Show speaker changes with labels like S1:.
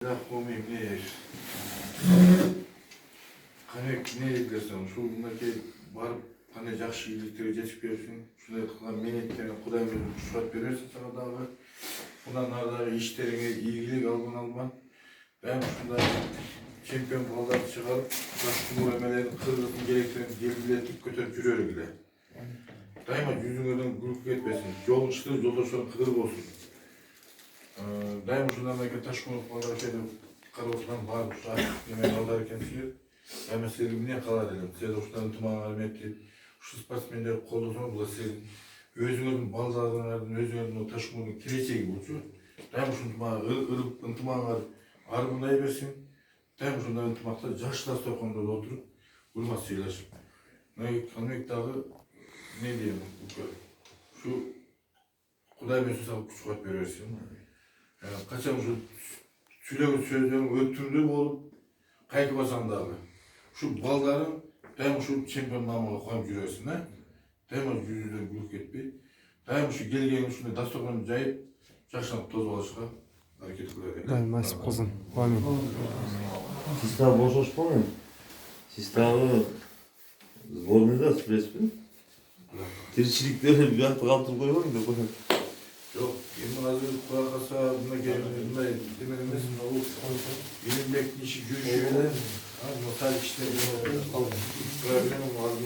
S1: Olmayayım ne yer? Hani ne yediklersen şu bundaki var hani жақсы iyilikleri geçip versin. Şurada kılan menetlerine Kuday verir, kuşat verirsin sana da var. Bundan narları işlerine ilgili alman. Ben şunda şampiyon balları çıkarıp başka emelerin kırılıp gerektiren gelgiletip götürüp yürüyor bile. Daima yüzünden gülüp etmesin. Yolun çıktığı yoldaşların kırık olsun. Daima şundan da taş konup balları şeyde Karol'dan var kuşlar yemeği alırken silir. Ben mesela ne kalar dedim. Size dostlarım tımağına almetli. Şu sportmenler kolda sonra bu da sizin. Özünün ballarından özünün o taş konup kireçe gibi uçuyor. Daima şunun tımağına ırıp ıntımağına arbunayı versin. Daima şundan ıntımakta yaşlar sokonda oturup vurmaz şeyler. Kanmek dağı ne diyeyim şu Kuday Mesut sana kuşkat verirsin. Yani kaçan şu sürekli sözlerin öttürdüğüm olup kaykı basan dağı. Şu balların daima şu şampiyon namına koyup yürüyorsun ha. Daima yüzüden gülük etmeyi. Daima şu gelgenin şunu dastoklarını cayıp yaşlanıp toz olaşığa hareket kılıyor.
S2: Дай насип кылсын. Амин.
S3: Сестра бошош помню. Сестраны сборныйда спреспен. Тиричиликтерди бияктı калтырып койбойм деп коем.
S1: Yok, benim hazır kulak asa buna gelmediğimde demediniz mi? O benim bekli işi görüşüyor. Ama notal işleri problem var.